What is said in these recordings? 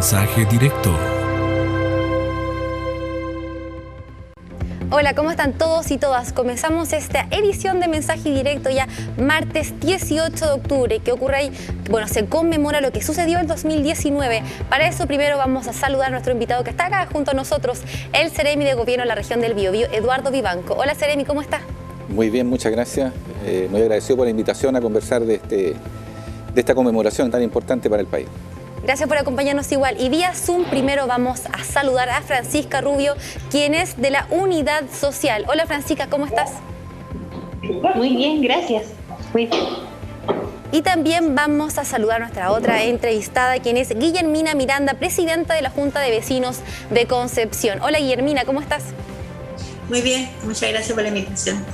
Mensaje directo. Hola, ¿cómo están todos y todas? Comenzamos esta edición de Mensaje Directo ya martes 18 de octubre. ¿Qué ocurre ahí? Bueno, se conmemora lo que sucedió en 2019. Para eso primero vamos a saludar a nuestro invitado que está acá junto a nosotros, el Seremi de Gobierno de la región del Biobío, Eduardo Vivanco. Hola Seremi, ¿cómo está? Muy bien, muchas gracias. Muy agradecido por la invitación a conversar de esta conmemoración tan importante para el país. Gracias por acompañarnos igual. Y vía Zoom primero vamos a saludar a Francisca Rubio, quien es de la Unidad Social. Hola Francisca, ¿cómo estás? Muy bien, gracias. Muy bien. Y también vamos a saludar a nuestra otra entrevistada, quien es Guillermina Miranda, presidenta de la Junta de Vecinos de Concepción. Hola Guillermina, ¿cómo estás? Muy bien, muchas gracias por la invitación.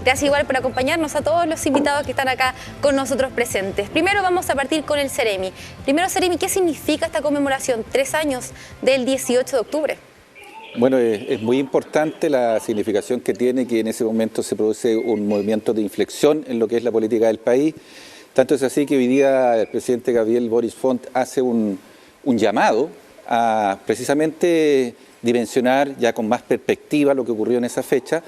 Gracias igual por acompañarnos a todos los invitados que están acá con nosotros presentes. Primero vamos a partir con el Seremi. Primero Seremi, ¿qué significa esta conmemoración? 3 años del 18 de octubre. Bueno, es muy importante la significación que tiene, que en ese momento se produce un movimiento de inflexión en lo que es la política del país. Tanto es así que hoy día el presidente Gabriel Boric Font hace un llamado a precisamente dimensionar ya con más perspectiva lo que ocurrió en esa fecha,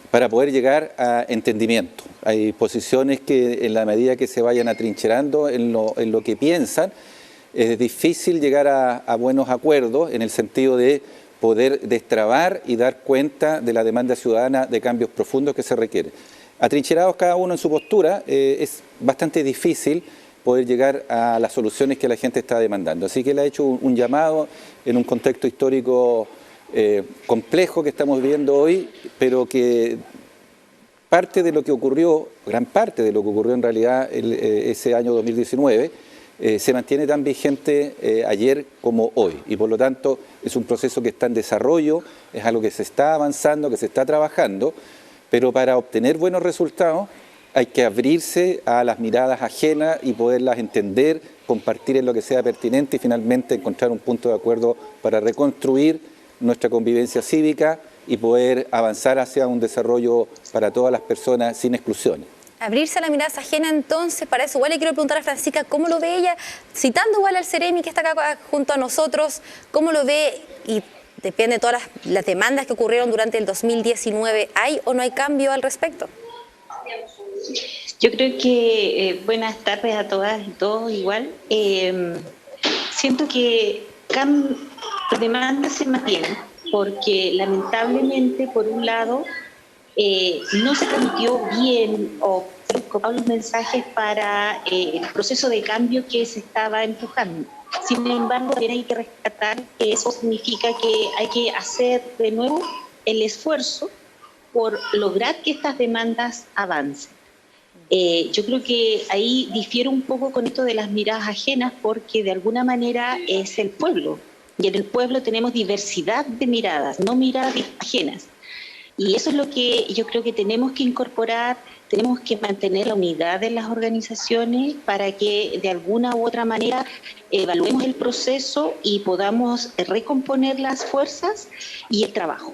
para poder llegar a entendimiento. Hay posiciones que en la medida que se vayan atrincherando en lo que piensan, es difícil llegar a buenos acuerdos en el sentido de poder destrabar y dar cuenta de la demanda ciudadana de cambios profundos que se requieren. Atrincherados cada uno en su postura, es bastante difícil poder llegar a las soluciones que la gente está demandando. Así que él ha hecho un llamado en un contexto histórico complejo que estamos viviendo hoy, pero que parte de lo que ocurrió, gran parte de lo que ocurrió en realidad ese año 2019, se mantiene tan vigente ayer como hoy. Y por lo tanto es un proceso que está en desarrollo, es algo que se está avanzando, que se está trabajando, pero para obtener buenos resultados hay que abrirse a las miradas ajenas y poderlas entender, compartir en lo que sea pertinente y finalmente encontrar un punto de acuerdo para reconstruir nuestra convivencia cívica y poder avanzar hacia un desarrollo para todas las personas sin exclusiones. Abrirse a la mirada ajena, entonces, para eso igual le quiero preguntar a Francisca cómo lo ve ella, citando igual al Seremi que está acá junto a nosotros, cómo lo ve y depende de todas las demandas que ocurrieron durante el 2019, ¿hay o no hay cambio al respecto? Yo creo que, buenas tardes a todas y todos igual, siento que las demandas se mantienen porque lamentablemente por un lado no se transmitió bien o con los mensajes para el proceso de cambio que se estaba empujando. Sin embargo, también hay que rescatar que eso significa que hay que hacer de nuevo el esfuerzo por lograr que estas demandas avancen. Yo creo que ahí difiere un poco con esto de las miradas ajenas porque de alguna manera es el pueblo. Y en el pueblo tenemos diversidad de miradas, no miradas ajenas. Y eso es lo que yo creo que tenemos que incorporar, tenemos que mantener la unidad de las organizaciones para que de alguna u otra manera evaluemos el proceso y podamos recomponer las fuerzas y el trabajo.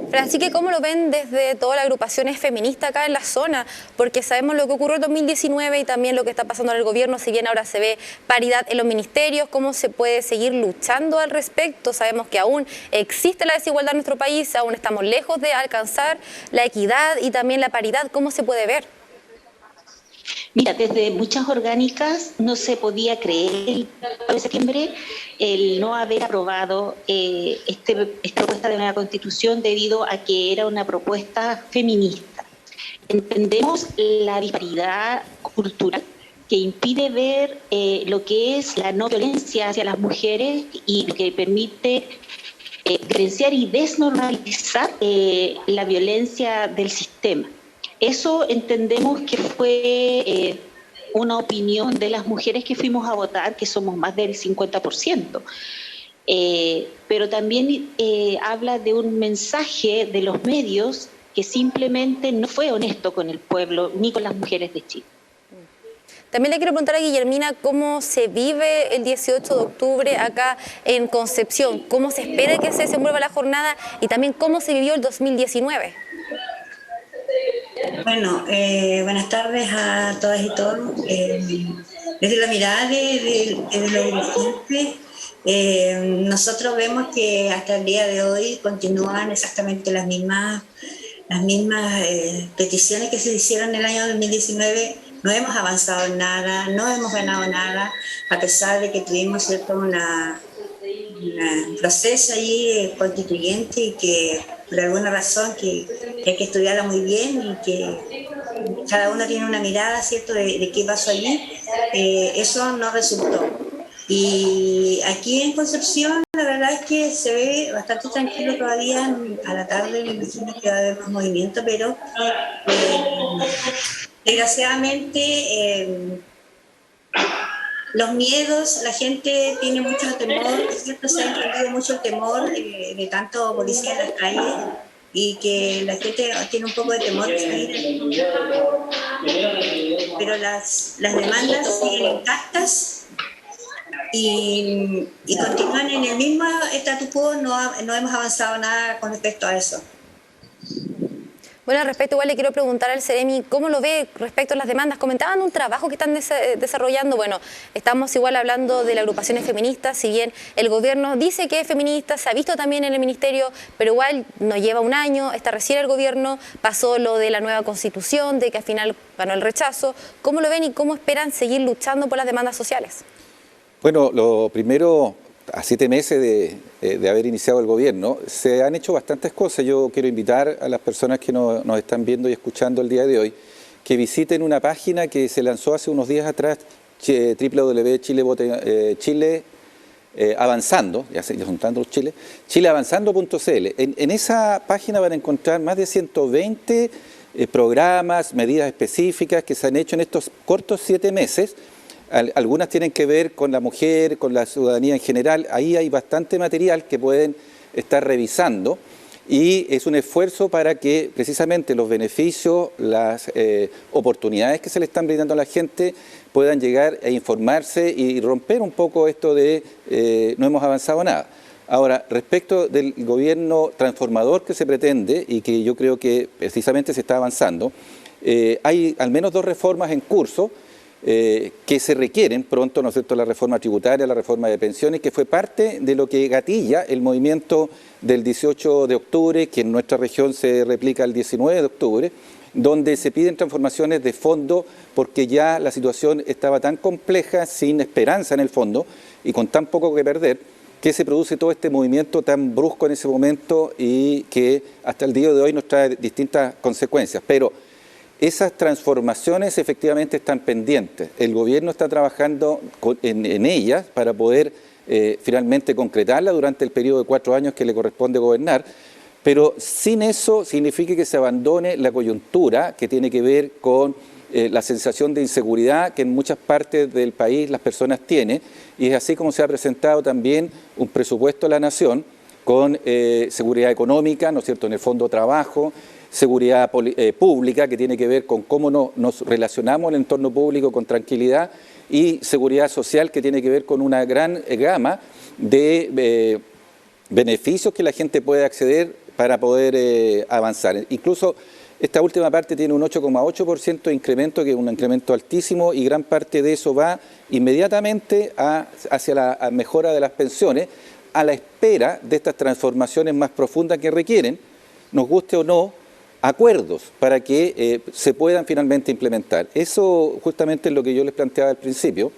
Francisca, ¿cómo lo ven desde todas las agrupaciones feministas acá en la zona? Porque sabemos lo que ocurrió en 2019 y también lo que está pasando en el gobierno, si bien ahora se ve paridad en los ministerios, ¿cómo se puede seguir luchando al respecto? Sabemos que aún existe la desigualdad en nuestro país, aún estamos lejos de alcanzar la equidad y también la paridad, ¿cómo se puede ver? Mira, desde muchas orgánicas no se podía creer el 1 de septiembre el no haber aprobado esta propuesta de nueva constitución debido a que era una propuesta feminista. Entendemos la disparidad cultural que impide ver lo que es la no violencia hacia las mujeres y que permite diferenciar y desnormalizar la violencia del sistema. Eso entendemos que fue una opinión de las mujeres que fuimos a votar, que somos más del 50%. Pero también habla de un mensaje de los medios que simplemente no fue honesto con el pueblo ni con las mujeres de Chile. También le quiero preguntar a Guillermina cómo se vive el 18 de octubre acá en Concepción, cómo se espera que se desenvuelva la jornada y también cómo se vivió el 2019. Bueno, buenas tardes a todas y todos. Desde la mirada de los dirigentes, Nosotros vemos que hasta el día de hoy continúan exactamente las mismas peticiones que se hicieron en el año 2019. No hemos avanzado en nada, no hemos ganado nada, a pesar de que tuvimos, ¿cierto?, un proceso allí constituyente, y que por alguna razón que hay que estudiarla muy bien, y que cada uno tiene una mirada, ¿cierto?, de qué pasó allí. Eso no resultó. Y aquí en Concepción la verdad es que se ve bastante tranquilo todavía. A la tarde me imagino que va a haber más movimiento, pero desgraciadamente los miedos, la gente tiene mucho temor, ¿cierto? Se ha entendido mucho el temor de tanto policía en las calles, y que la gente tiene un poco de temor de salir. Pero las demandas siguen intactas y continúan en el mismo status quo. No hemos avanzado nada con respecto a eso. Bueno, al respecto, igual le quiero preguntar al Ceremi cómo lo ve respecto a las demandas. Comentaban un trabajo que están desarrollando. Bueno, estamos igual hablando de las agrupaciones feministas, si bien el gobierno dice que es feminista, se ha visto también en el ministerio, pero igual no lleva un año, está recién el gobierno, pasó lo de la nueva constitución, de que al final ganó el rechazo. ¿Cómo lo ven y cómo esperan seguir luchando por las demandas sociales? Bueno, lo primero, a 7 meses de haber iniciado el gobierno, se han hecho bastantes cosas. Yo quiero invitar a las personas que nos están viendo y escuchando el día de hoy, que visiten una página que se lanzó hace unos días atrás, www.Chile Avanzando, ya son tantos Chile, chileavanzando.cl. En esa página van a encontrar más de 120 programas, medidas específicas que se han hecho en estos cortos 7 meses. Algunas tienen que ver con la mujer, con la ciudadanía en general. Ahí hay bastante material que pueden estar revisando, y es un esfuerzo para que precisamente los beneficios, las oportunidades que se le están brindando a la gente puedan llegar a informarse y romper un poco esto de no hemos avanzado nada. Ahora, respecto del gobierno transformador que se pretende, y que yo creo que precisamente se está avanzando, hay al menos 2 reformas en curso que se requieren pronto, ¿no es cierto?, la reforma tributaria, la reforma de pensiones, que fue parte de lo que gatilla el movimiento del 18 de octubre, que en nuestra región se replica el 19 de octubre, donde se piden transformaciones de fondo, porque ya la situación estaba tan compleja, sin esperanza en el fondo, y con tan poco que perder, que se produce todo este movimiento tan brusco en ese momento, y que hasta el día de hoy nos trae distintas consecuencias. Pero esas transformaciones efectivamente están pendientes. El gobierno está trabajando en ellas para poder finalmente concretarlas durante el periodo de 4 años que le corresponde gobernar, pero sin eso significa que se abandone la coyuntura que tiene que ver con la sensación de inseguridad que en muchas partes del país las personas tienen, y es así como se ha presentado también un presupuesto de la Nación con seguridad económica, ¿no es cierto?, en el Fondo Trabajo, seguridad pública, que tiene que ver con cómo nos relacionamos en el entorno público con tranquilidad, y seguridad social, que tiene que ver con una gran gama de beneficios que la gente puede acceder para poder avanzar. Incluso esta última parte tiene un 8,8% de incremento, que es un incremento altísimo, y gran parte de eso va inmediatamente hacia la mejora de las pensiones, a la espera de estas transformaciones más profundas que requieren, nos guste o no, acuerdos para que se puedan finalmente implementar. Eso justamente es lo que yo les planteaba al principio,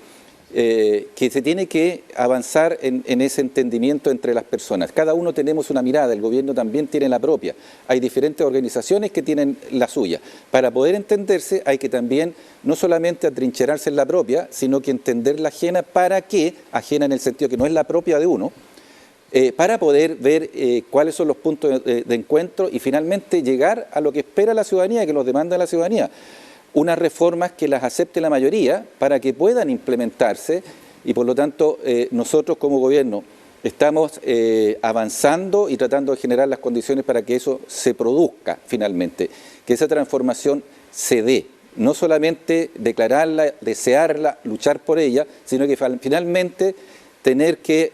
que se tiene que avanzar en ese entendimiento entre las personas. Cada uno tenemos una mirada, el gobierno también tiene la propia. Hay diferentes organizaciones que tienen la suya. Para poder entenderse hay que también no solamente atrincherarse en la propia, sino que entender la ajena, para que, ajena en el sentido que no es la propia de uno, para poder ver cuáles son los puntos de encuentro y finalmente llegar a lo que espera la ciudadanía, que nos demanda la ciudadanía. Unas reformas que las acepte la mayoría para que puedan implementarse, y por lo tanto nosotros como gobierno estamos avanzando y tratando de generar las condiciones para que eso se produzca finalmente, que esa transformación se dé. No solamente declararla, desearla, luchar por ella, sino que finalmente tener que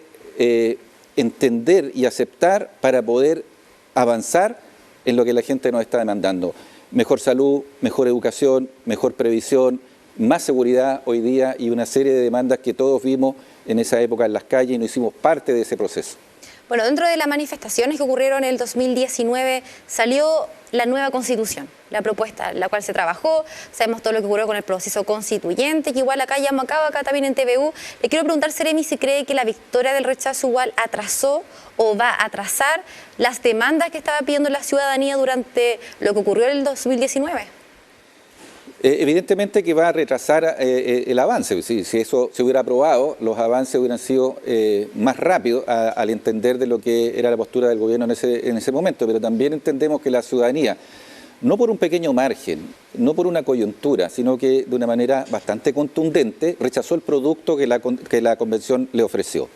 entender y aceptar para poder avanzar en lo que la gente nos está demandando. Mejor salud, mejor educación, mejor previsión, más seguridad hoy día, y una serie de demandas que todos vimos en esa época en las calles y no hicimos parte de ese proceso. Bueno, dentro de las manifestaciones que ocurrieron en el 2019 salió la nueva Constitución, la propuesta, la cual se trabajó. Sabemos todo lo que ocurrió con el proceso constituyente, que igual acá llamó a cabo, acá también en TVU. Le quiero preguntar, Seremi, si cree que la victoria del rechazo igual atrasó o va a atrasar las demandas que estaba pidiendo la ciudadanía durante lo que ocurrió en el 2019. Evidentemente que va a retrasar el avance. Si eso se hubiera aprobado, los avances hubieran sido más rápidos al entender de lo que era la postura del gobierno en ese momento, pero también entendemos que la ciudadanía, no por un pequeño margen, no por una coyuntura, sino que de una manera bastante contundente, rechazó el producto que la Convención le ofreció.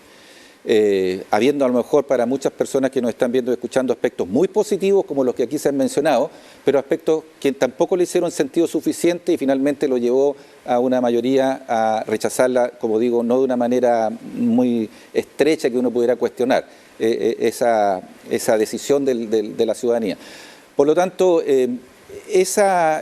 Habiendo a lo mejor para muchas personas que nos están viendo y escuchando aspectos muy positivos como los que aquí se han mencionado, pero aspectos que tampoco le hicieron sentido suficiente y finalmente lo llevó a una mayoría a rechazarla, como digo, no de una manera muy estrecha que uno pudiera cuestionar esa decisión de la ciudadanía. Por lo tanto, esa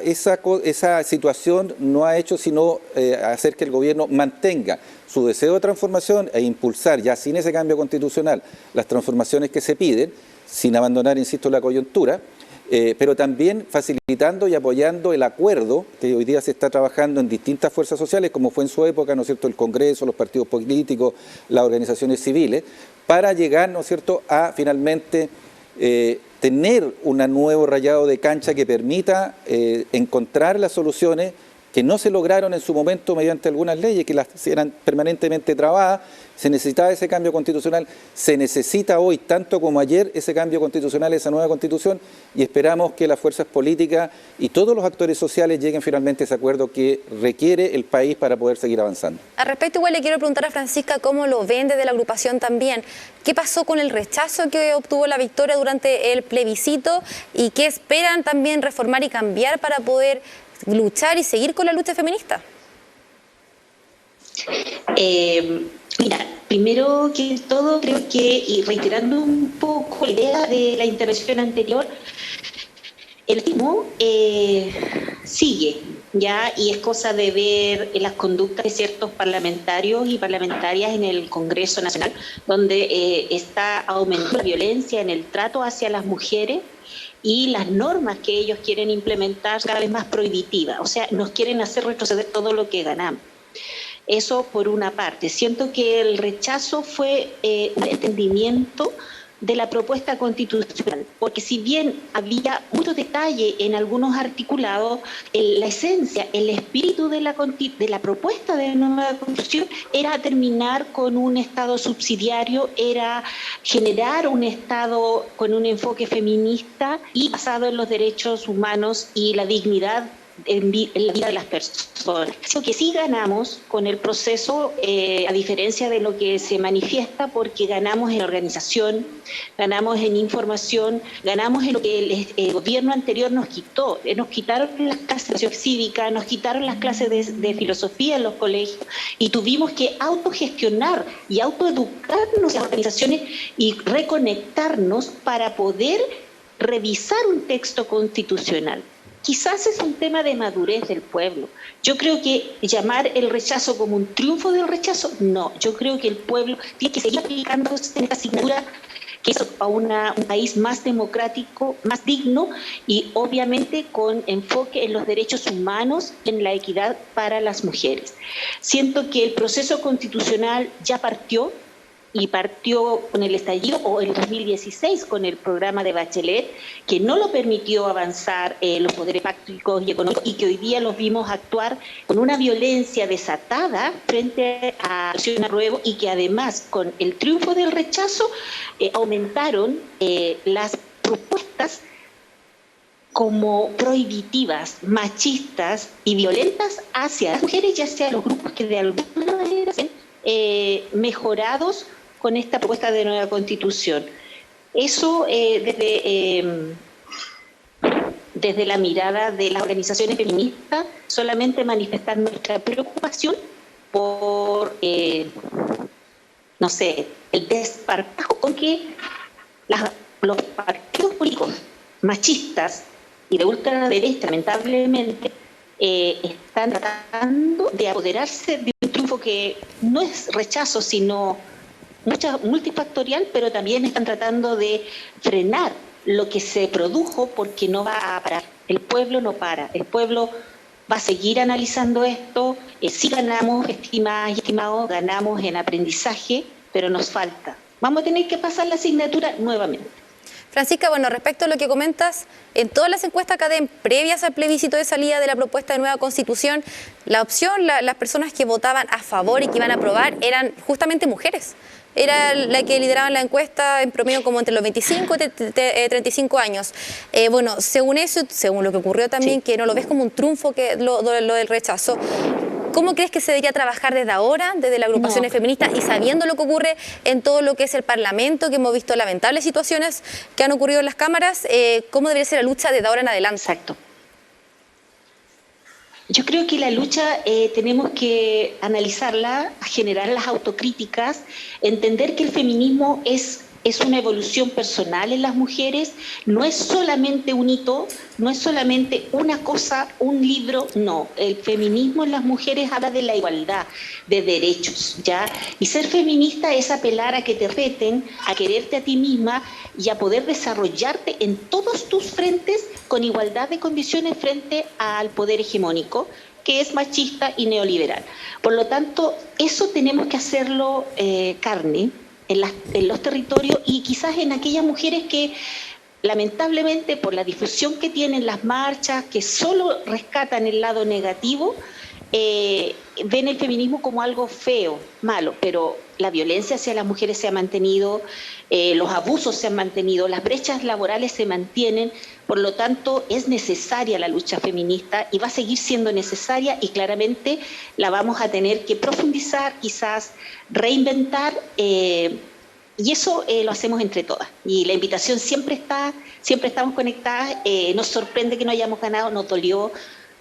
situación no ha hecho sino hacer que el gobierno mantenga su deseo de transformación e impulsar, ya sin ese cambio constitucional, las transformaciones que se piden, sin abandonar, insisto, la coyuntura, pero también facilitando y apoyando el acuerdo que hoy día se está trabajando en distintas fuerzas sociales, como fue en su época, ¿no es cierto?, el Congreso, los partidos políticos, las organizaciones civiles, para llegar, ¿no es cierto?, a finalmente tener un nuevo rayado de cancha que permita encontrar las soluciones que no se lograron en su momento mediante algunas leyes que las eran permanentemente trabadas. Se necesitaba ese cambio constitucional, se necesita hoy, tanto como ayer, ese cambio constitucional, esa nueva constitución, y esperamos que las fuerzas políticas y todos los actores sociales lleguen finalmente a ese acuerdo que requiere el país para poder seguir avanzando. Al respecto, igual le quiero preguntar a Francisca cómo lo ven desde la agrupación también. ¿Qué pasó con el rechazo que obtuvo la victoria durante el plebiscito y qué esperan también reformar y cambiar para poder luchar y seguir con la lucha feminista? Mira, primero que todo, creo que, y reiterando un poco la idea de la intervención anterior, el ritmo sigue, ¿ya? Y es cosa de ver las conductas de ciertos parlamentarios y parlamentarias en el Congreso Nacional, donde está aumentando la violencia en el trato hacia las mujeres y las normas que ellos quieren implementar cada vez más prohibitivas. O sea, nos quieren hacer retroceder todo lo que ganamos. Eso por una parte. Siento que el rechazo fue un entendimiento de la propuesta constitucional, porque si bien había mucho detalle en algunos articulados, la esencia, el espíritu de la propuesta de nueva constitución era terminar con un Estado subsidiario, era generar un Estado con un enfoque feminista y basado en los derechos humanos y la dignidad en la vida de las personas. Creo que sí ganamos con el proceso, a diferencia de lo que se manifiesta, porque ganamos en organización, ganamos en información, ganamos en lo que el gobierno anterior nos quitó. Nos quitaron las clases de cívica, nos quitaron las clases de filosofía en los colegios y tuvimos que autogestionar y autoeducarnos en organizaciones y reconectarnos para poder revisar un texto constitucional. Quizás es un tema de madurez del pueblo. Yo creo que llamar el rechazo como un triunfo del rechazo, no. Yo creo que el pueblo tiene que seguir aplicando esta asignatura, que es a un país más democrático, más digno y obviamente con enfoque en los derechos humanos, en la equidad para las mujeres. Siento que el proceso constitucional ya partió, y partió con el estallido, o en 2016 con el programa de Bachelet, que no lo permitió avanzar los poderes fácticos y económicos, y que hoy día los vimos actuar con una violencia desatada frente a Acción Apruebo, y que además con el triunfo del rechazo aumentaron las propuestas como prohibitivas, machistas y violentas hacia las mujeres y hacia los grupos que de alguna manera se mejorados con esta propuesta de nueva constitución. Eso desde la mirada de las organizaciones feministas, solamente manifestar nuestra preocupación por, no sé, el desparpajo con que los partidos políticos machistas y de ultraderecha, lamentablemente, están tratando de apoderarse de un triunfo triunfo que no es rechazo, sino multifactorial, pero también están tratando de frenar lo que se produjo porque no va a parar. El pueblo no para, el pueblo va a seguir analizando esto. Sí ganamos, estimadas y estimados, ganamos en aprendizaje, pero nos falta. Vamos a tener que pasar la asignatura nuevamente. Francisca, bueno, respecto a lo que comentas, en todas las encuestas CADEM previas al plebiscito de salida de la propuesta de nueva Constitución, la opción, las personas que votaban a favor y que iban a aprobar eran justamente mujeres. Era la que lideraba la encuesta en promedio como entre los 25 y 35 años. Bueno, según eso, según lo que ocurrió también, que no lo ves como un triunfo que lo del rechazo, ¿cómo crees que se debería trabajar desde ahora, desde las agrupaciones feministas y sabiendo lo que ocurre en todo lo que es el Parlamento, que hemos visto lamentables situaciones que han ocurrido en las cámaras? ¿Cómo debería ser la lucha desde ahora en adelante? Exacto. Yo creo que la lucha tenemos que analizarla, generar las autocríticas, entender que el feminismo es una evolución personal en las mujeres, no es solamente un hito, no es solamente una cosa, un libro, no. El feminismo en las mujeres habla de la igualdad, de derechos, ¿ya? Y ser feminista es apelar a que te reten, a quererte a ti misma y a poder desarrollarte en todos tus frentes con igualdad de condiciones frente al poder hegemónico, que es machista y neoliberal. Por lo tanto, eso tenemos que hacerlo carne en los territorios y quizás en aquellas mujeres que lamentablemente por la difusión que tienen las marchas, que solo rescatan el lado negativo, ven el feminismo como algo feo, malo, pero la violencia hacia las mujeres se ha mantenido, los abusos se han mantenido, las brechas laborales se mantienen, por lo tanto es necesaria la lucha feminista y va a seguir siendo necesaria y claramente la vamos a tener que profundizar, quizás reinventar, y eso lo hacemos entre todas. Y la invitación siempre estamos conectadas, nos sorprende que no hayamos ganado, nos dolió,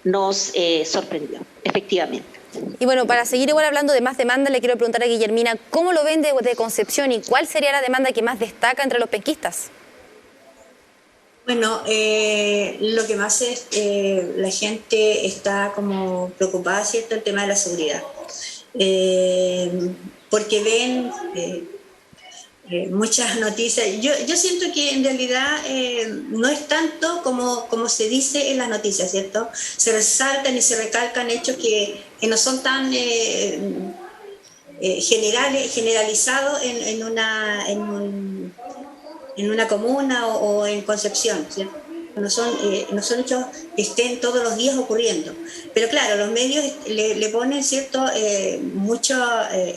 nos sorprendió, efectivamente. Y bueno, para seguir igual hablando de más demanda, le quiero preguntar a Guillermina, ¿cómo lo ven de Concepción y cuál sería la demanda que más destaca entre los penquistas? Bueno, lo que más es, la gente está como preocupada, ¿cierto?, el tema de la seguridad. Porque ven muchas noticias. Yo siento que en realidad no es tanto como se dice en las noticias, ¿cierto? Se resaltan y se recalcan hechos que no son tan generalizados en una comuna o en Concepción, ¿cierto? No son hechos que estén todos los días ocurriendo. Pero claro, los medios le ponen cierto mucho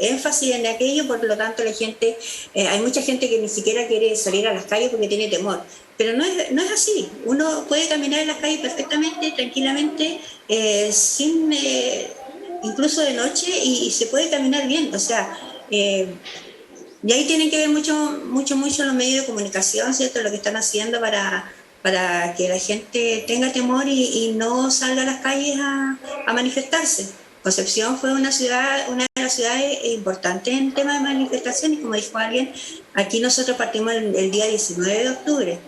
énfasis en aquello, por lo tanto hay mucha gente que ni siquiera quiere salir a las calles porque tiene temor. Pero no es así. Uno puede caminar en las calles perfectamente, tranquilamente, incluso de noche, y se puede caminar bien. O sea, y ahí tienen que ver mucho los medios de comunicación, ¿cierto?, lo que están haciendo para que la gente tenga temor y no salga a las calles a manifestarse. Concepción fue una de las ciudades importantes en tema de manifestaciones, como dijo alguien. Aquí nosotros partimos el día 19 de octubre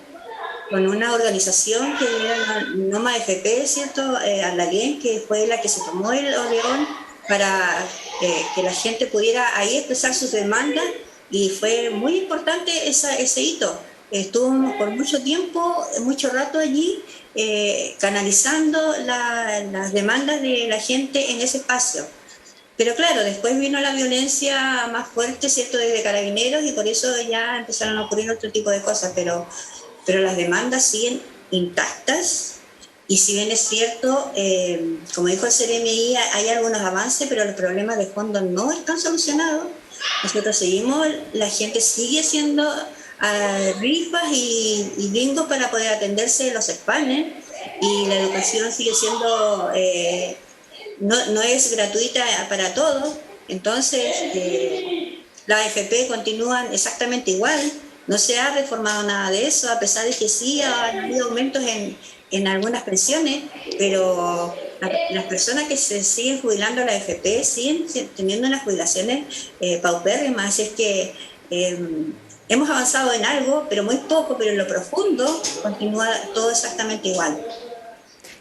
con una organización que era Noma FP, ¿cierto?, Andalien, que fue la que se tomó el Orleón para que la gente pudiera ahí expresar sus demandas, y fue muy importante ese hito. Estuvimos por mucho tiempo, mucho rato allí, canalizando las demandas de la gente en ese espacio. Pero claro, después vino la violencia más fuerte, ¿cierto?, desde Carabineros, y por eso ya empezaron a ocurrir otro tipo de cosas, pero las demandas siguen intactas. Y si bien es cierto, como dijo el CNMI, hay algunos avances, pero los problemas de fondo no están solucionados. Nosotros seguimos, la gente sigue haciendo rifas y bingos para poder atenderse los expanes, y la educación sigue siendo, no es gratuita para todos. Entonces, las AFP continúan exactamente igual, no se ha reformado nada de eso, a pesar de que sí han habido aumentos en algunas pensiones, pero las personas que se siguen jubilando a la AFP siguen teniendo unas jubilaciones paupérrimas. Así es que hemos avanzado en algo, pero muy poco, pero en lo profundo continúa todo exactamente igual.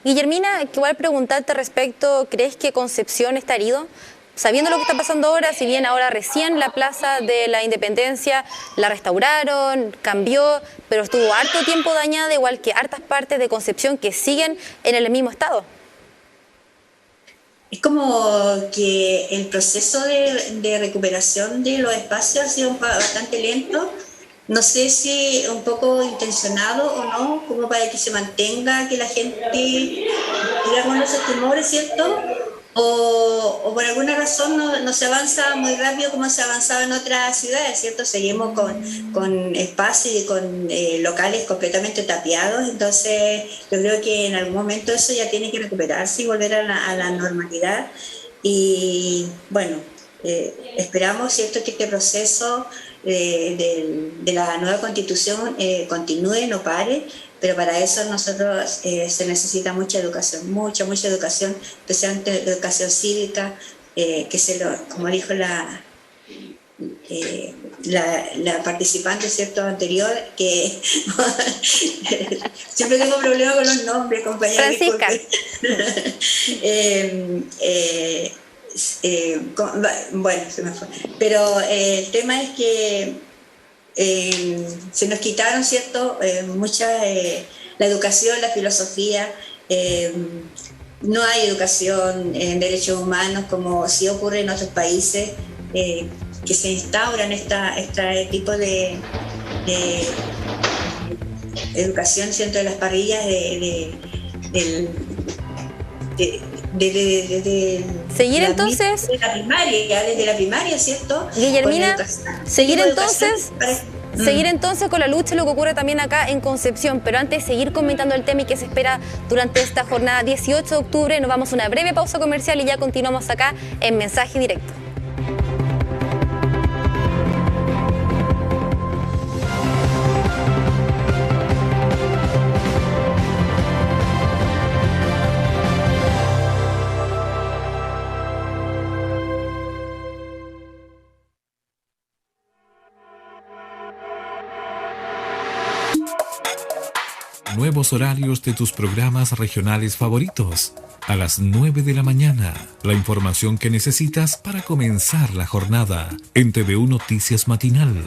Guillermina, igual preguntarte respecto, ¿crees que Concepción está herido sabiendo lo que está pasando ahora, si bien ahora recién la Plaza de la Independencia la restauraron, cambió, pero estuvo harto tiempo dañada, igual que hartas partes de Concepción que siguen en el mismo estado. Es como que el proceso de recuperación de los espacios ha sido bastante lento. No sé si un poco intencionado o no, como para que se mantenga, que la gente tenga con esos temores, ¿cierto? O por alguna razón no se avanza muy rápido como se avanzaba en otras ciudades, ¿cierto? Seguimos con espacios y con locales completamente tapiados, entonces yo creo que en algún momento eso ya tiene que recuperarse y volver a la normalidad. Y bueno, esperamos, ¿cierto?, que este proceso de la nueva constitución continúe, no pare, pero para eso nosotros se necesita mucha educación, mucha educación, especialmente educación cívica, como dijo la participante, ¿cierto?, anterior, que siempre tengo problemas con los nombres, compañera. Francisca. Bueno, se me fue. Pero el tema es que se nos quitaron, ¿cierto?, la educación, la filosofía. No hay educación en derechos humanos como sí ocurre en otros países, que se instauran este tipo de educación, ¿cierto?, de las parrillas seguir entonces desde la primaria, ¿cierto? Guillermina, seguir entonces con la lucha, lo que ocurre también acá en Concepción, pero antes de seguir comentando el tema y qué se espera durante esta jornada 18 de octubre, nos vamos a una breve pausa comercial y ya continuamos acá en Mensaje Directo. Nuevos horarios de tus programas regionales favoritos. A las 9 de la mañana, la información que necesitas para comenzar la jornada en TVU Noticias Matinal.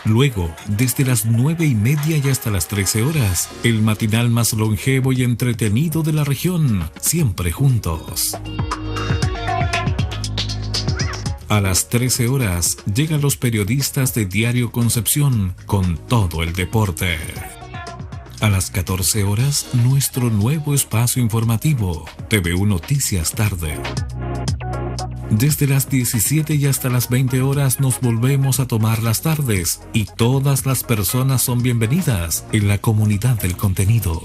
Luego, desde las 9:30 y hasta las 13 horas, el matinal más longevo y entretenido de la región, siempre juntos. A las 13 horas, llegan los periodistas de Diario Concepción con todo el deporte. A las 14 horas, nuestro nuevo espacio informativo, TVU Noticias Tarde. Desde las 17 y hasta las 20 horas nos volvemos a tomar las tardes y todas las personas son bienvenidas en la comunidad del contenido.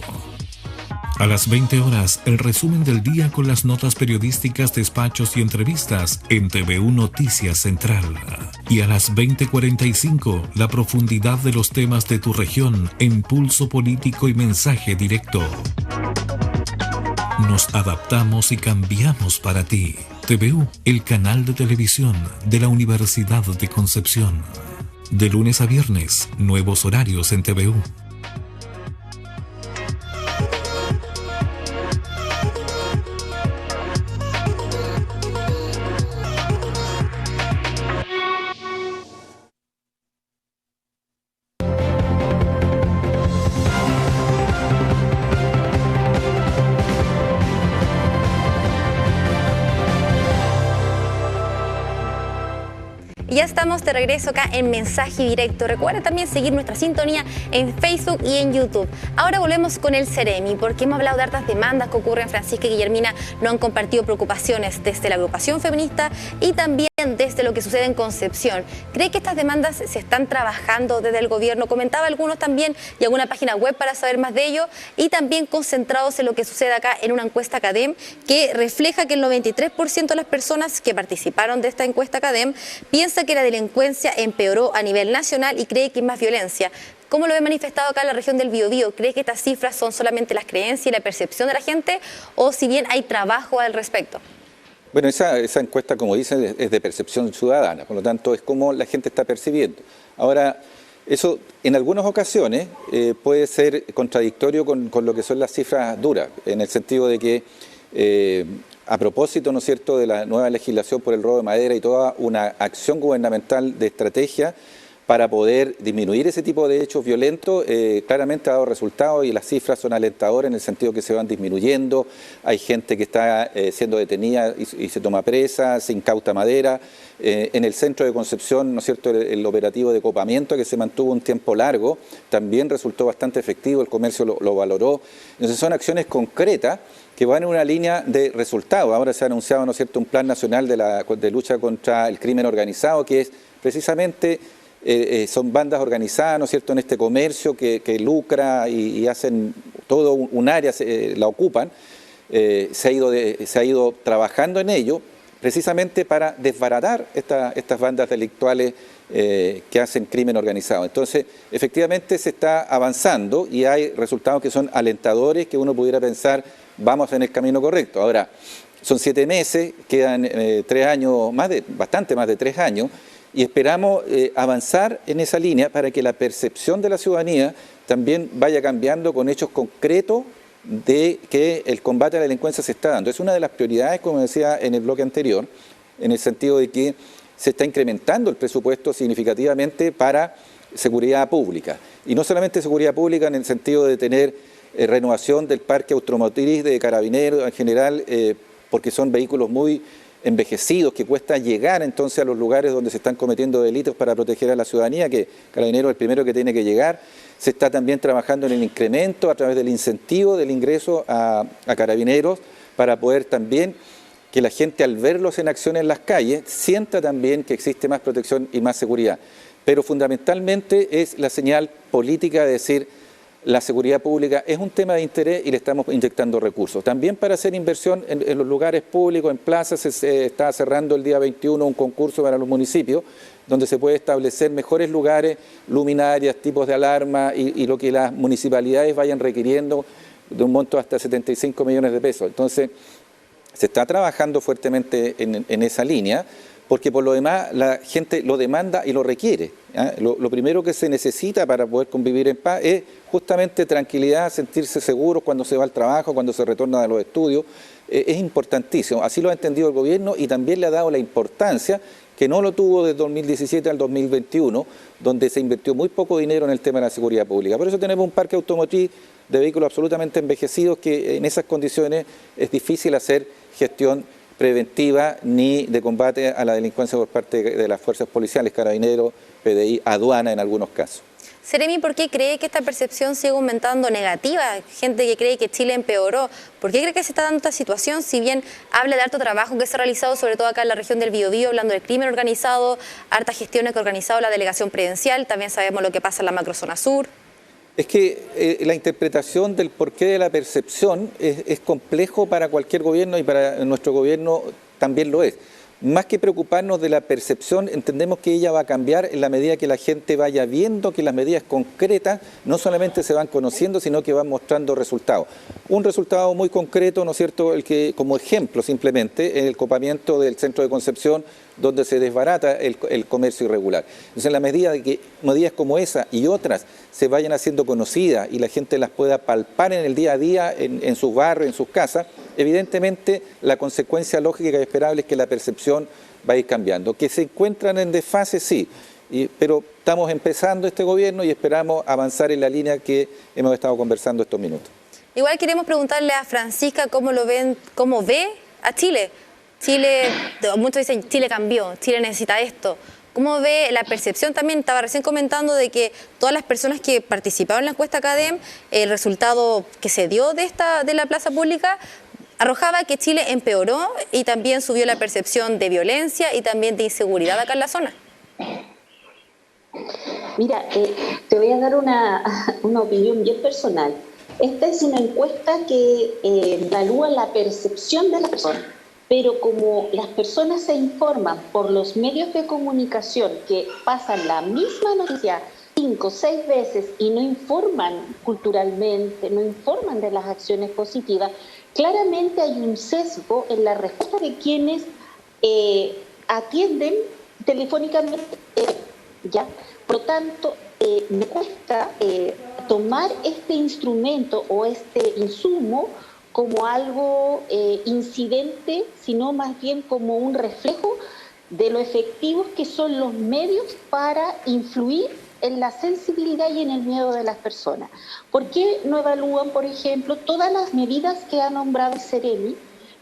A las 20 horas, el resumen del día con las notas periodísticas, despachos y entrevistas en TVU Noticias Central. Y a las 20:45, la profundidad de los temas de tu región en Pulso Político y Mensaje Directo. Nos adaptamos y cambiamos para ti. TVU, el canal de televisión de la Universidad de Concepción. De lunes a viernes, nuevos horarios en TVU. Ya estamos de regreso acá en Mensaje Directo. Recuerda también seguir nuestra sintonía en Facebook y en YouTube. Ahora volvemos con el Ceremi, porque hemos hablado de hartas demandas que ocurren. Francisca y Guillermina nos han compartido preocupaciones desde la agrupación feminista y también desde lo que sucede en Concepción. ¿Cree que estas demandas se están trabajando desde el gobierno? Comentaba algunos también y alguna página web para saber más de ello, y también concentrados en lo que sucede acá en una encuesta CADEM que refleja que el 93% de las personas que participaron de esta encuesta CADEM piensa que la delincuencia empeoró a nivel nacional y cree que hay más violencia. ¿Cómo lo ve manifestado acá en la región del Biobío? ¿Cree que estas cifras son solamente las creencias y la percepción de la gente, o si bien hay trabajo al respecto? Bueno, esa encuesta, como dicen, es de percepción ciudadana, por lo tanto es como la gente está percibiendo. Ahora, eso en algunas ocasiones puede ser contradictorio con lo que son las cifras duras, en el sentido de que a propósito, ¿no es cierto?, de la nueva legislación por el robo de madera y toda una acción gubernamental de estrategia para poder disminuir ese tipo de hechos violentos, claramente ha dado resultados y las cifras son alentadoras en el sentido que se van disminuyendo. Hay gente que está siendo detenida y se toma presa, se incauta madera. En el centro de Concepción, ¿no es cierto?, el operativo de copamiento que se mantuvo un tiempo largo también resultó bastante efectivo, el comercio lo valoró. Entonces son acciones concretas que van en una línea de resultados. Ahora se ha anunciado, ¿no es cierto?, un plan nacional de lucha contra el crimen organizado, que es precisamente... son bandas organizadas, ¿no es cierto?, en este comercio que lucra y hacen todo un área, la ocupan. Se ha ido trabajando en ello precisamente para desbaratar estas bandas delictuales que hacen crimen organizado. Entonces, efectivamente se está avanzando y hay resultados que son alentadores, que uno pudiera pensar, vamos en el camino correcto. Ahora, son 7 meses, quedan 3 años, bastante más de 3 años, y esperamos avanzar en esa línea para que la percepción de la ciudadanía también vaya cambiando con hechos concretos de que el combate a la delincuencia se está dando. Es una de las prioridades, como decía en el bloque anterior, en el sentido de que se está incrementando el presupuesto significativamente para seguridad pública. Y no solamente seguridad pública en el sentido de tener renovación del parque automotriz de Carabineros en general, porque son vehículos muy envejecidos, que cuesta llegar entonces a los lugares donde se están cometiendo delitos para proteger a la ciudadanía, que Carabineros es el primero que tiene que llegar. Se está también trabajando en el incremento a través del incentivo del ingreso a Carabineros para poder también que la gente al verlos en acción en las calles sienta también que existe más protección y más seguridad. Pero fundamentalmente es la señal política de decir la seguridad pública es un tema de interés y le estamos inyectando recursos. También para hacer inversión en los lugares públicos, en plazas, se está cerrando el día 21 un concurso para los municipios donde se puede establecer mejores lugares, luminarias, tipos de alarma y lo que las municipalidades vayan requiriendo de un monto hasta 75 millones de pesos. Entonces, se está trabajando fuertemente en esa línea, porque por lo demás la gente lo demanda y lo requiere. Lo primero que se necesita para poder convivir en paz es justamente tranquilidad, sentirse seguros cuando se va al trabajo, cuando se retorna de los estudios. Es importantísimo, así lo ha entendido el gobierno y también le ha dado la importancia que no lo tuvo desde 2017 al 2021, donde se invirtió muy poco dinero en el tema de la seguridad pública. Por eso tenemos un parque automotriz de vehículos absolutamente envejecidos que en esas condiciones es difícil hacer gestión preventiva ni de combate a la delincuencia por parte de las fuerzas policiales, Carabineros, PDI, aduana en algunos casos. Seremi, ¿por qué cree que esta percepción sigue aumentando negativa? Gente que cree que Chile empeoró. ¿Por qué cree que se está dando esta situación? Si bien habla de harto trabajo que se ha realizado, sobre todo acá en la región del Biobío, hablando del crimen organizado, hartas gestiones que ha organizado la delegación presidencial, también sabemos lo que pasa en la macrozona sur. Es que la interpretación del porqué de la percepción es complejo para cualquier gobierno y para nuestro gobierno también lo es. Más que preocuparnos de la percepción, entendemos que ella va a cambiar en la medida que la gente vaya viendo que las medidas concretas no solamente se van conociendo, sino que van mostrando resultados. Un resultado muy concreto, ¿no es cierto?, el que como ejemplo simplemente, el copamiento del centro de Concepción, donde se desbarata el comercio irregular. Entonces, en la medida de que medidas como esa y otras se vayan haciendo conocidas y la gente las pueda palpar en el día a día, en sus barrios, en sus casas, evidentemente la consecuencia lógica y esperable es que la percepción va a ir cambiando. Que se encuentran en desfase, sí, pero estamos empezando este gobierno y esperamos avanzar en la línea que hemos estado conversando estos minutos. Igual queremos preguntarle a Francisca cómo ve a Chile. Muchos dicen Chile cambió, Chile necesita esto. ¿Cómo ve la percepción también? Estaba recién comentando de que todas las personas que participaron en la encuesta CADEM, el resultado que se dio de la plaza pública arrojaba que Chile empeoró y también subió la percepción de violencia y también de inseguridad acá en la zona. Mira, te voy a dar una opinión bien personal. Esta es una encuesta que evalúa la percepción de la persona. Pero como las personas se informan por los medios de comunicación que pasan la misma noticia 5 o 6 veces y no informan culturalmente, no informan de las acciones positivas, claramente hay un sesgo en la respuesta de quienes atienden telefónicamente. ¿Ya? Por lo tanto, me cuesta tomar este instrumento o este insumo como algo incidente, sino más bien como un reflejo de lo efectivos que son los medios para influir en la sensibilidad y en el miedo de las personas. ¿Por qué no evalúan, por ejemplo, todas las medidas que ha nombrado el Ceremi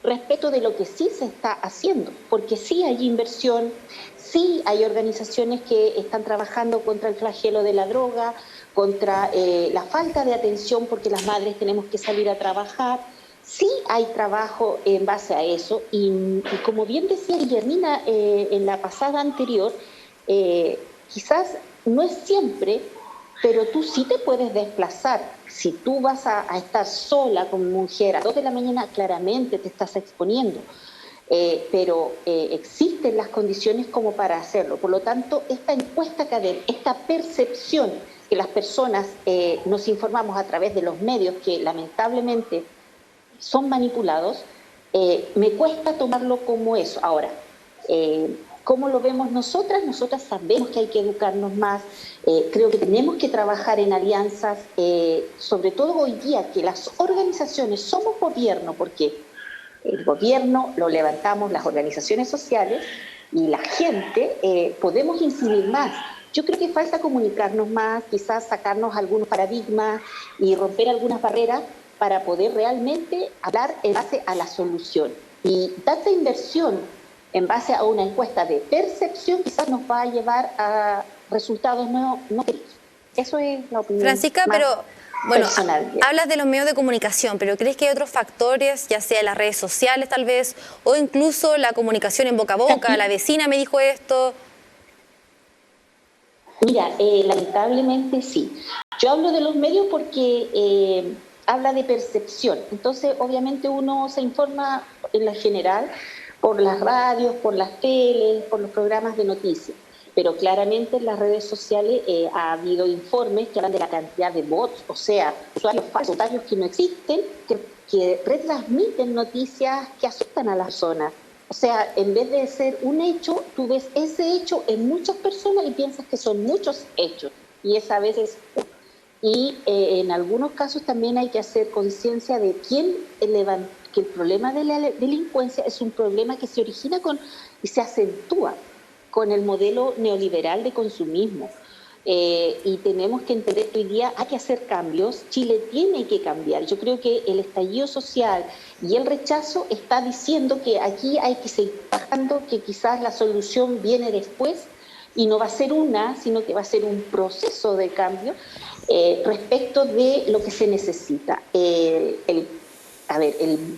respecto de lo que sí se está haciendo? Porque sí hay inversión, sí hay organizaciones que están trabajando contra el flagelo de la droga, contra la falta de atención porque las madres tenemos que salir a trabajar. Sí hay trabajo en base a eso y como bien decía Guillermina en la pasada anterior, quizás no es siempre, pero tú sí te puedes desplazar. Si tú vas a estar sola como mujer a 2 de la mañana, claramente te estás exponiendo, pero existen las condiciones como para hacerlo. Por lo tanto, esta encuesta cadena, esta percepción que las personas nos informamos a través de los medios que lamentablemente son manipulados, me cuesta tomarlo como eso. Ahora, ¿cómo lo vemos nosotras? Nosotras sabemos que hay que educarnos más, creo que tenemos que trabajar en alianzas, sobre todo hoy día que las organizaciones somos gobierno, porque el gobierno lo levantamos las organizaciones sociales y la gente, podemos incidir más. Yo creo que falta comunicarnos más, quizás sacarnos algunos paradigmas y romper algunas barreras para poder realmente hablar en base a la solución. Y tanta inversión en base a una encuesta de percepción quizás nos va a llevar a resultados no queridos. Eso es la opinión. Francisca, pero bueno, personal. Hablas de los medios de comunicación, pero ¿crees que hay otros factores, ya sea las redes sociales tal vez, o incluso la comunicación en boca a boca? La vecina me dijo esto. Mira, lamentablemente sí. Yo hablo de los medios porque habla de percepción. Entonces, obviamente uno se informa en la general por las radios, por las teles, por los programas de noticias. Pero claramente en las redes sociales ha habido informes que hablan de la cantidad de bots, o sea, usuarios falsos, usuarios que no existen, que retransmiten noticias que asustan a la zona. O sea, en vez de ser un hecho, tú ves ese hecho en muchas personas y piensas que son muchos hechos. Y esa vez es... Y en algunos casos también hay que hacer conciencia de quién levanta, que el problema de la delincuencia es un problema que se origina y se acentúa con el modelo neoliberal de consumismo. Y tenemos que entender que hoy día hay que hacer cambios, Chile tiene que cambiar. Yo creo que el estallido social y el rechazo está diciendo que aquí hay que seguir trabajando, que quizás la solución viene después y no va a ser sino que va a ser un proceso de cambio respecto de lo que se necesita. El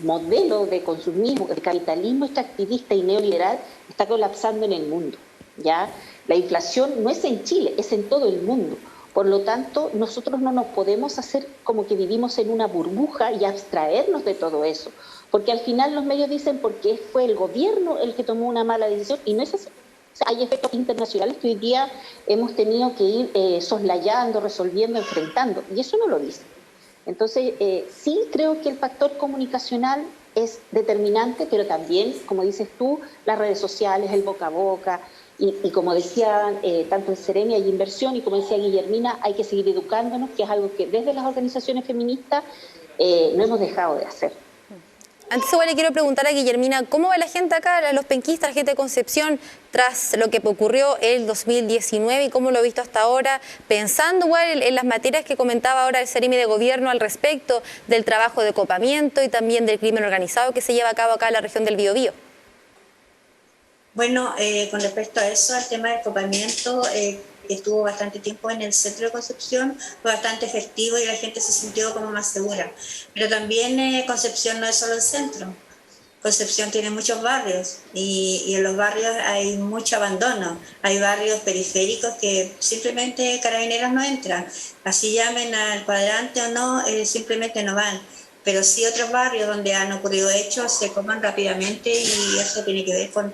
modelo de consumismo, el capitalismo extractivista y neoliberal está colapsando en el mundo, ¿ya? La inflación no es en Chile, es en todo el mundo. Por lo tanto, nosotros no nos podemos hacer como que vivimos en una burbuja y abstraernos de todo eso. Porque al final los medios dicen porque fue el gobierno el que tomó una mala decisión y no es así. O sea, hay efectos internacionales que hoy día hemos tenido que ir soslayando, resolviendo, enfrentando. Y eso no lo dice. Entonces, sí creo que el factor comunicacional es determinante, pero también, como dices tú, las redes sociales, el boca a boca, y como decían tanto el Ceremi hay inversión, y como decía Guillermina, hay que seguir educándonos, que es algo que desde las organizaciones feministas no hemos dejado de hacer. Antes igual le quiero preguntar a Guillermina, ¿cómo va la gente acá, los penquistas, la gente de Concepción, tras lo que ocurrió el 2019 y cómo lo ha visto hasta ahora, pensando igual en las materias que comentaba ahora el Ceremi de Gobierno al respecto del trabajo de copamiento y también del crimen organizado que se lleva a cabo acá en la región del Biobío? Bueno, con respecto a eso, al tema del copamiento, estuvo bastante tiempo en el centro de Concepción, fue bastante efectivo y la gente se sintió como más segura. Pero también Concepción no es solo el centro. Concepción tiene muchos barrios y en los barrios hay mucho abandono. Hay barrios periféricos que simplemente Carabineros no entran. Así llamen al cuadrante o no, simplemente no van. Pero sí otros barrios donde han ocurrido hechos se coman rápidamente y eso tiene que ver con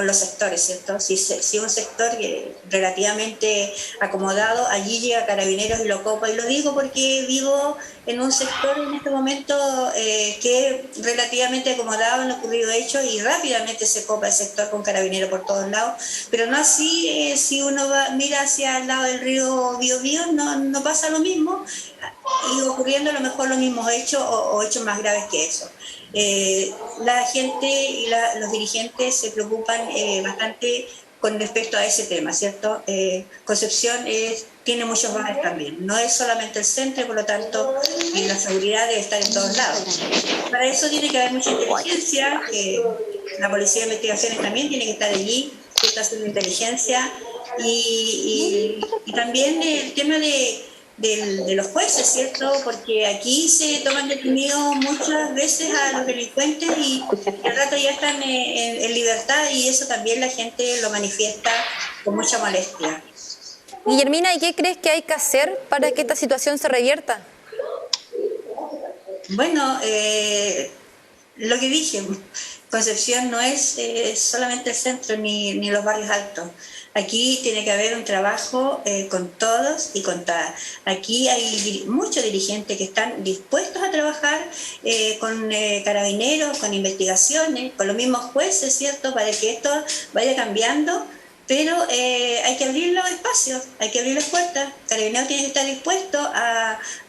los sectores, ¿cierto? Si un sector relativamente acomodado, allí llega Carabineros y lo copa, y lo digo porque vivo en un sector en este momento que es relativamente acomodado, han ocurrido hechos y rápidamente se copa el sector con Carabineros por todos lados, pero no así si uno mira hacia el lado del río Biobío, no pasa lo mismo. y ocurriendo a lo mejor los mismos hechos o hechos más graves que eso. La gente y los dirigentes se preocupan bastante con respecto a ese tema, ¿cierto? Concepción tiene muchos barrios también, no es solamente el centro, por lo tanto la seguridad debe estar en todos lados. Para eso tiene que haber mucha inteligencia, la Policía de Investigaciones también tiene que estar allí, está haciendo inteligencia, y también el tema de los jueces, ¿cierto? Porque aquí se toman detenidos muchas veces a los delincuentes y al rato ya están en libertad, y eso también la gente lo manifiesta con mucha molestia. Guillermina, ¿y qué crees que hay que hacer para que esta situación se revierta? Bueno, lo que dije, Concepción no es solamente el centro ni los barrios altos. Aquí tiene que haber un trabajo con todos y con todas. Aquí hay muchos dirigentes que están dispuestos a trabajar con carabineros, con investigaciones, con los mismos jueces, ¿cierto?, para que esto vaya cambiando. Pero hay que abrir los espacios, hay que abrir las puertas. Carabineros tiene que estar dispuesto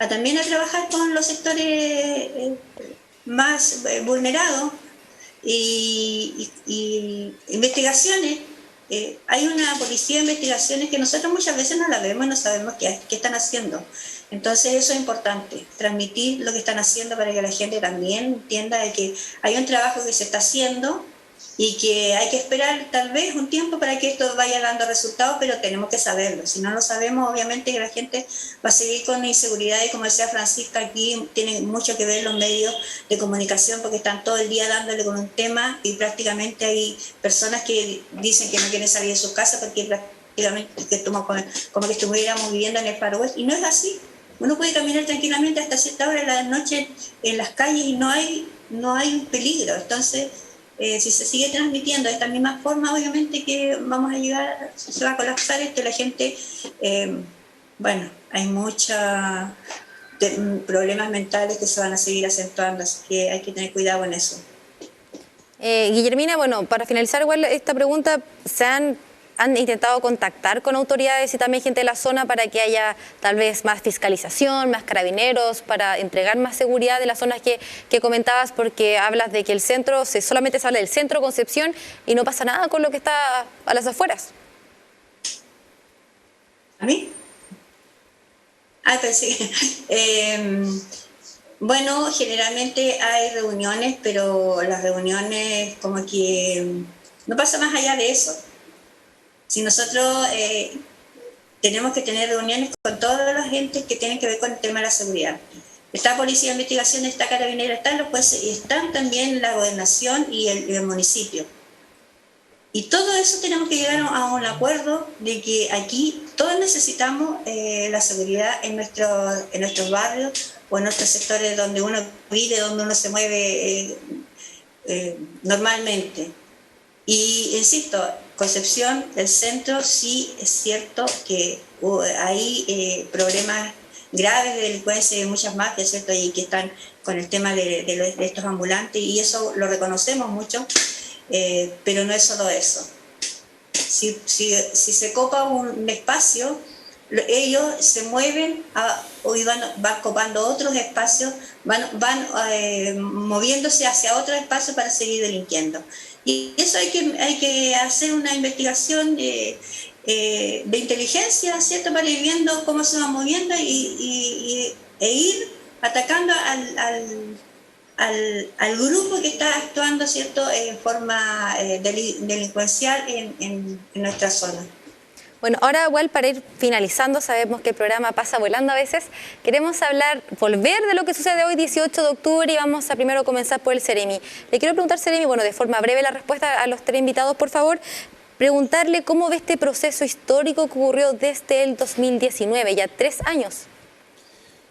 también a trabajar con los sectores más vulnerados y investigaciones. Hay una policía de investigaciones que nosotros muchas veces no la vemos, no sabemos qué están haciendo. Entonces eso es importante, transmitir lo que están haciendo para que la gente también entienda de que hay un trabajo que se está haciendo y que hay que esperar tal vez un tiempo para que esto vaya dando resultados, pero tenemos que saberlo. Si no lo sabemos, obviamente que la gente va a seguir con inseguridad, y como decía Francisca, aquí tienen mucho que ver los medios de comunicación, porque están todo el día dándole con un tema y prácticamente hay personas que dicen que no quieren salir de sus casas porque prácticamente como que estuviéramos viviendo en el Far West, y no es así. Uno puede caminar tranquilamente hasta cierta hora de la noche en las calles y no hay un peligro. Entonces, si se sigue transmitiendo de esta misma forma, obviamente que vamos a llegar, se va a colapsar esto, la gente, hay muchos problemas mentales que se van a seguir acentuando, así que hay que tener cuidado con eso. Guillermina, bueno, para finalizar igual esta pregunta, ¿han intentado contactar con autoridades y también gente de la zona para que haya tal vez más fiscalización, más carabineros, para entregar más seguridad de las zonas que comentabas? Porque hablas de que el centro, solamente se habla del centro Concepción y no pasa nada con lo que está a las afueras. ¿A mí? Pensé. Bueno, generalmente hay reuniones, pero las reuniones como que no pasa más allá de eso. Si nosotros tenemos que tener reuniones con toda la gente que tienen que ver con el tema de la seguridad. Está Policía de Investigación, está Carabineros, están los jueces, y están también la gobernación y el municipio. Y todo eso tenemos que llegar a un acuerdo de que aquí todos necesitamos la seguridad en nuestros barrios o en nuestros sectores donde uno vive, donde uno se mueve normalmente. Y insisto, Concepción, el centro, sí es cierto que hay problemas graves de delincuencia y de muchas mafias, ¿cierto? Y que están con el tema de estos ambulantes, y eso lo reconocemos mucho, pero no es solo eso. Si se copa un espacio, ellos se mueven y van copando otros espacios, van moviéndose hacia otros espacios para seguir delinquiendo. Y eso hay que hacer una investigación de inteligencia, ¿cierto?, para ir viendo cómo se va moviendo e ir atacando al grupo que está actuando, ¿cierto?, en forma delincuencial en nuestra zona. Bueno, ahora igual para ir finalizando, sabemos que el programa pasa volando a veces, queremos volver de lo que sucede hoy 18 de octubre y vamos a primero comenzar por el Seremi. Le quiero preguntar, Seremi, bueno, de forma breve la respuesta a los tres invitados, por favor, preguntarle cómo ve este proceso histórico que ocurrió desde el 2019, ya 3 años.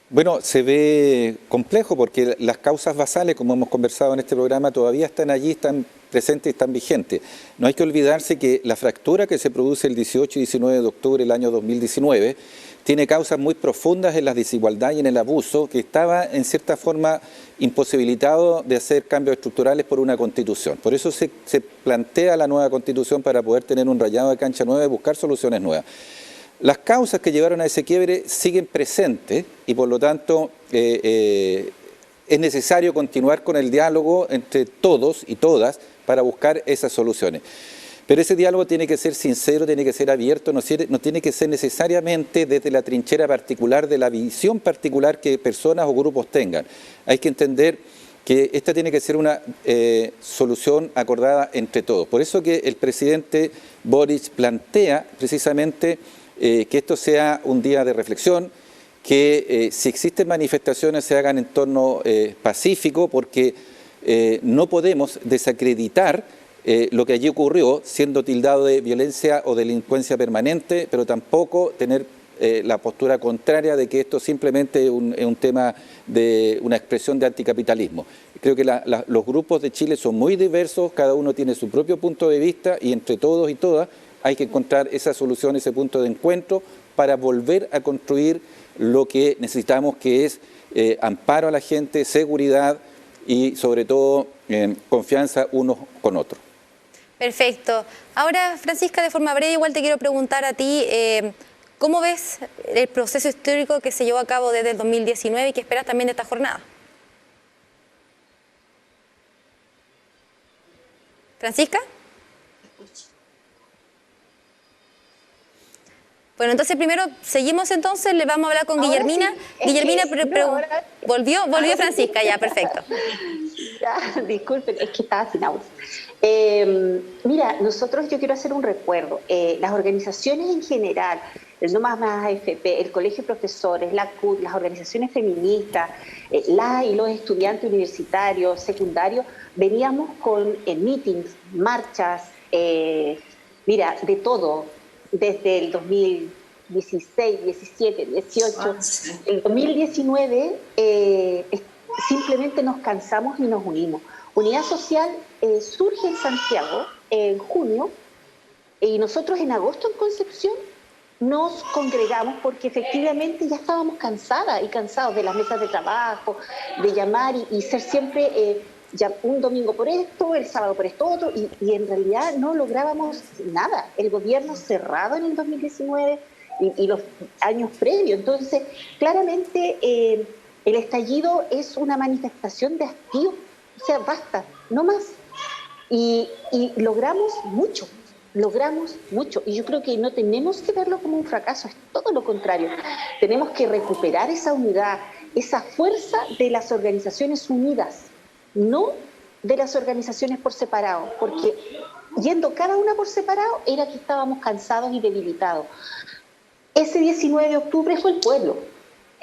Bueno, se ve complejo porque las causas basales, como hemos conversado en este programa, todavía están allí, están presentes y están vigentes. No hay que olvidarse que la fractura que se produce el 18 y 19 de octubre del año 2019 tiene causas muy profundas en la desigualdad y en el abuso, que estaba en cierta forma imposibilitado de hacer cambios estructurales por una constitución. Por eso se plantea la nueva constitución, para poder tener un rayado de cancha nueva y buscar soluciones nuevas. Las causas que llevaron a ese quiebre siguen presentes y por lo tanto es necesario continuar con el diálogo entre todos y todas para buscar esas soluciones. Pero ese diálogo tiene que ser sincero, tiene que ser abierto, no tiene que ser necesariamente desde la trinchera particular, de la visión particular que personas o grupos tengan. Hay que entender que esta tiene que ser una solución acordada entre todos. Por eso que el presidente Boric plantea precisamente que esto sea un día de reflexión, que si existen manifestaciones se hagan en torno pacífico, porque no podemos desacreditar lo que allí ocurrió, siendo tildado de violencia o delincuencia permanente, pero tampoco tener la postura contraria de que esto simplemente es un tema de una expresión de anticapitalismo. Creo que los grupos de Chile son muy diversos, cada uno tiene su propio punto de vista y entre todos y todas hay que encontrar esa solución, ese punto de encuentro para volver a construir lo que necesitamos, que es amparo a la gente, seguridad y sobre todo confianza unos con otros. Perfecto. Ahora, Francisca, de forma breve, igual te quiero preguntar a ti, ¿cómo ves el proceso histórico que se llevó a cabo desde el 2019 y qué esperas también de esta jornada? ¿Francisca? Bueno, entonces primero seguimos entonces, le vamos a hablar con Guillermina. Sí, Guillermina, volvió Francisca, ya, perfecto. Ya, disculpen, es que estaba sin audio. Mira, yo quiero hacer un recuerdo. Las organizaciones en general, el No Más AFP, el Colegio de Profesores, la CUT, las organizaciones feministas, las y los estudiantes universitarios, secundarios, veníamos con meetings, marchas, mira, de todo, desde el 2016, 17, 18. El 2019 simplemente nos cansamos y nos unimos. Unidad Social surge en Santiago en junio y nosotros en agosto en Concepción nos congregamos porque efectivamente ya estábamos cansadas y cansados de las mesas de trabajo, de llamar y ser siempre ya un domingo por esto, el sábado por esto otro, y en realidad no lográbamos nada. El gobierno cerrado en el 2019 y los años previos. Entonces, claramente el estallido es una manifestación de hastío. O sea, basta, no más. Y logramos mucho. Y yo creo que no tenemos que verlo como un fracaso, es todo lo contrario. Tenemos que recuperar esa unidad, esa fuerza de las organizaciones unidas, no de las organizaciones por separado, porque yendo cada una por separado era que estábamos cansados y debilitados. Ese 19 de octubre fue el pueblo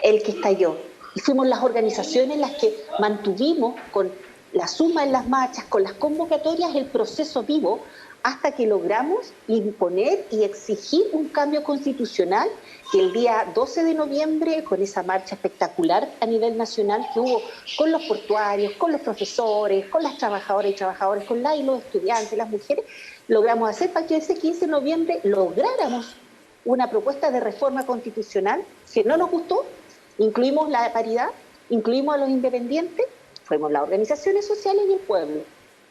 el que estalló y fuimos las organizaciones las que mantuvimos con la suma en las marchas, con las convocatorias, el proceso vivo hasta que logramos imponer y exigir un cambio constitucional que el día 12 de noviembre, con esa marcha espectacular a nivel nacional que hubo con los portuarios, con los profesores, con las trabajadoras y trabajadores, con y los estudiantes, las mujeres, logramos hacer para que ese 15 de noviembre lográramos una propuesta de reforma constitucional que no nos gustó, incluimos la paridad, incluimos a los independientes, fuimos las organizaciones sociales y el pueblo.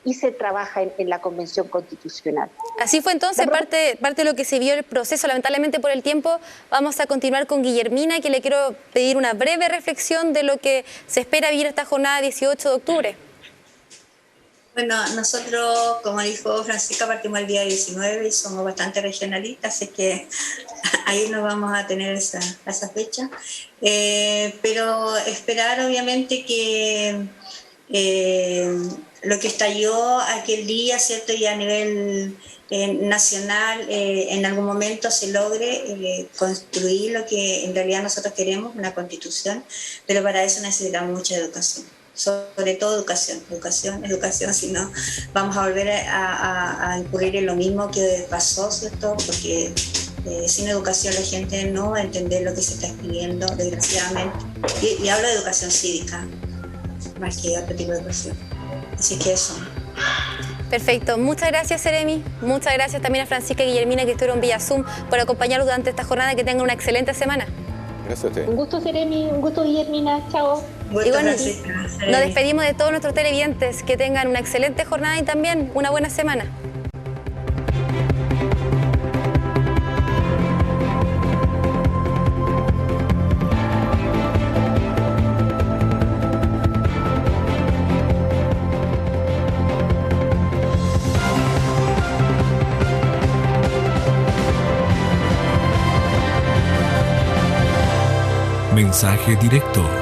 Y se trabaja en la Convención Constitucional. Así fue entonces parte de lo que se vio el proceso. Lamentablemente por el tiempo vamos a continuar con Guillermina, que le quiero pedir una breve reflexión de lo que se espera vivir esta jornada 18 de octubre. Bueno, nosotros, como dijo Francisca, partimos el día 19 y somos bastante regionalistas, así que ahí nos vamos a tener esa fecha. Pero esperar obviamente que lo que estalló aquel día, ¿cierto? Y a nivel nacional, en algún momento se logre construir lo que en realidad nosotros queremos, una constitución, pero para eso necesitamos mucha educación, sobre todo educación, si no vamos a volver a incurrir en lo mismo que pasó, ¿cierto? Porque sin educación la gente no va a entender lo que se está escribiendo, desgraciadamente, y hablo de educación cívica, más que otro tipo de educación. Así que eso. Perfecto. Muchas gracias, Seremi. Muchas gracias también a Francisca y Guillermina, que estuvieron vía Zoom, por acompañarnos durante esta jornada. Que tengan una excelente semana. Gracias a usted. Un gusto, Seremi. Un gusto, Guillermina. Chao. Y bueno, nos despedimos de todos nuestros televidentes. Que tengan una excelente jornada y también una buena semana. Mensaje directo.